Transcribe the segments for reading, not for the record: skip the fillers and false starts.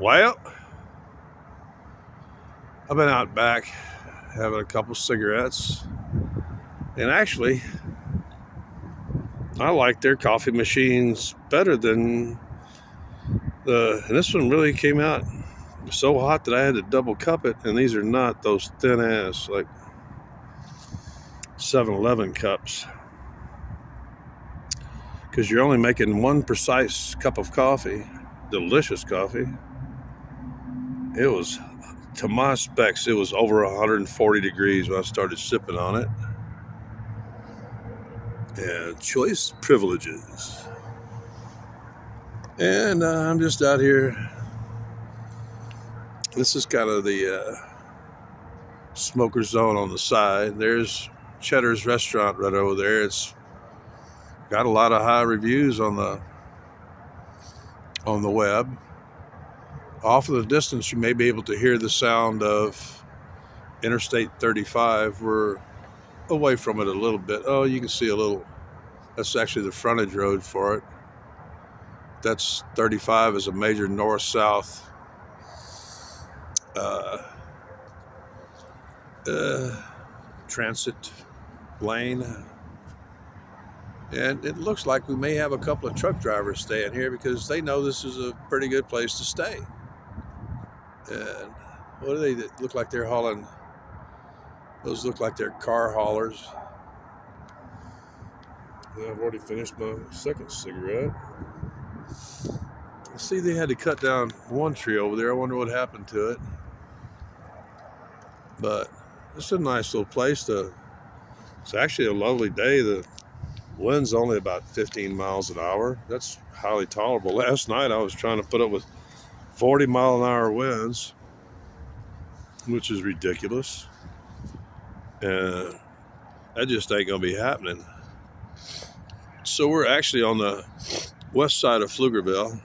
Well, I've been out back having a couple cigarettes, and actually, I like their coffee machines better than and this one really came out so hot that I had to double cup it, and these are not those thin ass like 7-Eleven cups, because you're only making one precise cup of coffee, delicious coffee. It was, to my specs, it was over 140 degrees when I started sipping on it. And choice privileges. And I'm just out here. This is kind of the smoker zone on the side. There's Cheddar's restaurant right over there. It's got a lot of high reviews on the web. Off in the distance, you may be able to hear the sound of Interstate 35. We're away from it a little bit. Oh, you can see a little. That's actually the frontage road for it. That's 35 is a major north-south transit lane. And it looks like we may have a couple of truck drivers staying here because they know this is a pretty good place to stay. And what do they look like? They're hauling. Those look like they're car haulers. I've already finished my second cigarette. I see they had to cut down one tree over there. I wonder what happened to it. But it's a nice little place it's actually a lovely day. The wind's only about 15 miles an hour. That's highly tolerable. Last night I was trying to put up with 40-mile-an-hour winds, which is ridiculous. And that just ain't gonna be happening. So we're actually on the west side of Pflugerville.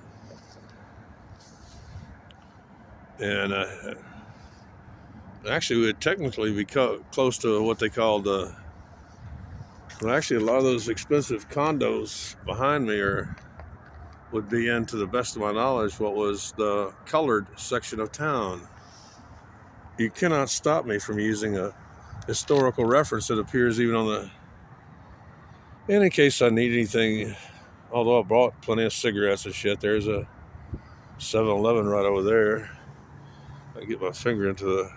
And actually we would technically be close to what they called actually a lot of those expensive condos behind me would be in, to the best of my knowledge, what was the colored section of town. You cannot stop me from using a historical reference that appears even on the, and in case I need anything, although I brought plenty of cigarettes and shit. There's a 7-Eleven right over there. I get my finger into the,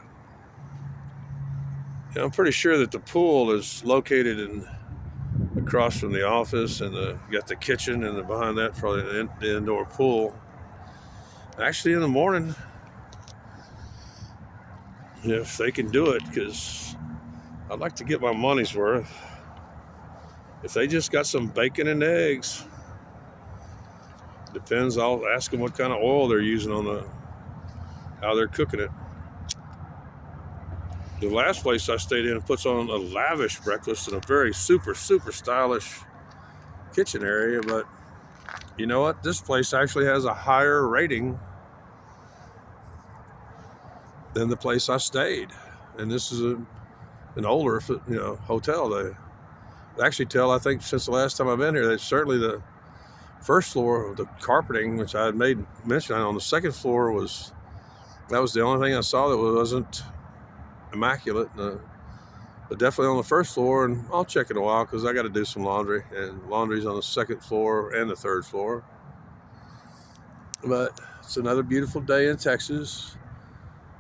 I'm pretty sure that the pool is located across from the office, and you got the kitchen, and behind that probably the indoor pool. Actually, in the morning, if they can do it, because I'd like to get my money's worth. If they just got some bacon and eggs, depends. I'll ask them what kind of oil they're using how they're cooking it. The last place I stayed in puts on a lavish breakfast in a very super stylish kitchen area, but you know what? This place actually has a higher rating than the place I stayed. And this is an older, hotel. They actually tell, I think, since the last time I've been here, that certainly the first floor of the carpeting, which I had made mention on the second floor, that was the only thing I saw that wasn't immaculate. But definitely on the first floor, and I'll check in a while because I got to do some laundry, and laundry's on the second floor and the third floor. But it's another beautiful day in Texas.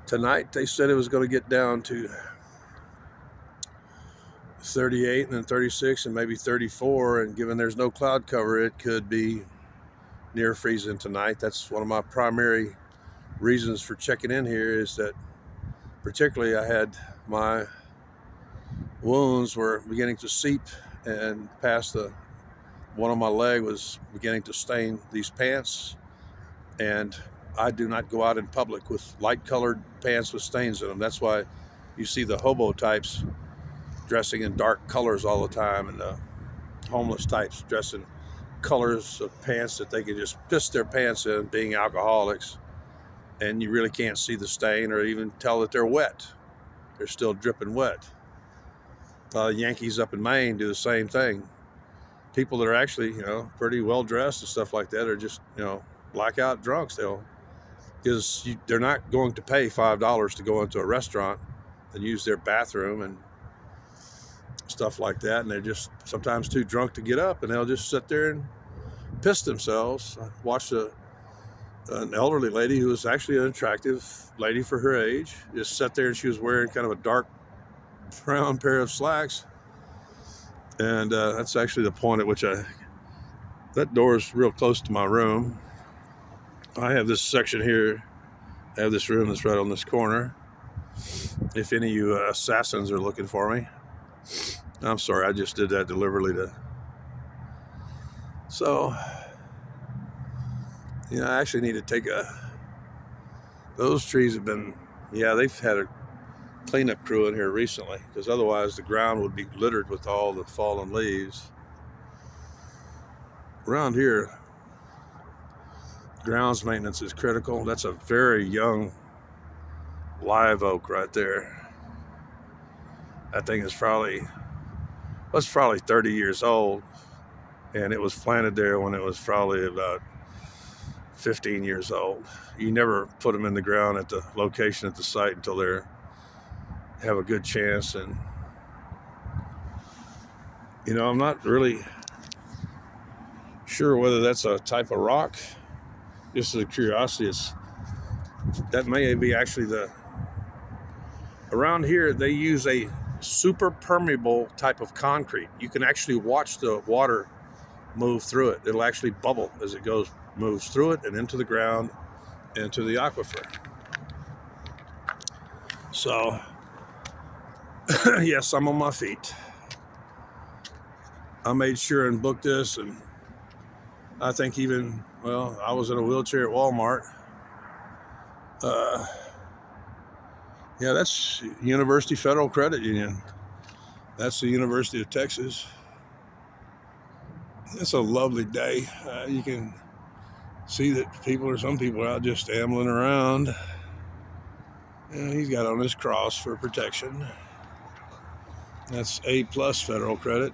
Tonight they said it was going to get down to 38 and then 36 and maybe 34, and given there's no cloud cover, it could be near freezing tonight. That's one of my primary reasons for checking in here, is that particularly I had my wounds were beginning to seep, and past one of my leg was beginning to stain these pants, and I do not go out in public with light colored pants with stains in them. That's why you see the hobo types dressing in dark colors all the time, and the homeless types dressing colors of pants that they can just piss their pants in, being alcoholics, and you really can't see the stain or even tell that they're wet. They're still dripping wet. Yankees up in Maine do the same thing. People that are actually, pretty well dressed and stuff like that are just, blackout drunks. They'll because they're not going to pay $5 to go into a restaurant and use their bathroom and stuff like that, and they're just sometimes too drunk to get up, and they'll just sit there and piss themselves. I watched an elderly lady who was actually an attractive lady for her age just sat there, and she was wearing kind of a dark brown pair of slacks, and that's actually the point at which that door is real close to my room. I have this section here. I have this room that's right on this corner. If any of you assassins are looking for me, I'm sorry, I just did that deliberately so, I actually need to take those trees have been, they've had a cleanup crew in here recently, because otherwise the ground would be littered with all the fallen leaves. Around here, grounds maintenance is critical. That's a very young live oak right there. That thing is probably 30 years old, and it was planted there when it was probably about 15 years old. You never put them in the ground at the location at the site until they have a good chance. And I'm not really sure whether that's a type of rock. Just as a curiosity, that may be actually around here they use a super permeable type of concrete. You can actually watch the water move through it. It'll actually bubble as it moves through it and into the ground, into the aquifer. So, yes, I'm on my feet. I made sure and booked this, and I think I was in a wheelchair at Walmart. That's University Federal Credit Union. That's the University of Texas. It's a lovely day. You can see that some people are out just ambling around. And he's got on his cross for protection. That's A+ federal credit.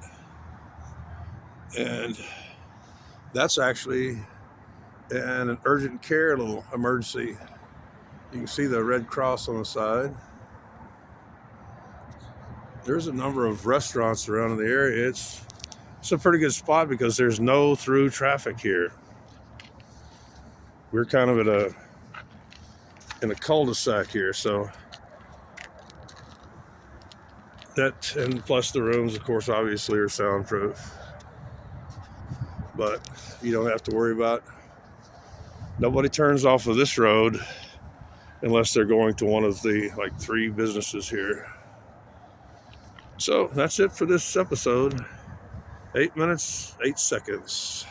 And that's actually an urgent care little emergency. You can see the red cross on the side. There's a number of restaurants around in the area. It's a pretty good spot because there's no through traffic here. We're kind of in a cul-de-sac here, so that, and plus the rooms, of course, obviously are soundproof. But you don't have to worry about. Nobody turns off of this road unless they're going to one of the 3 businesses here. So that's it for this episode. 8 minutes, 8 seconds.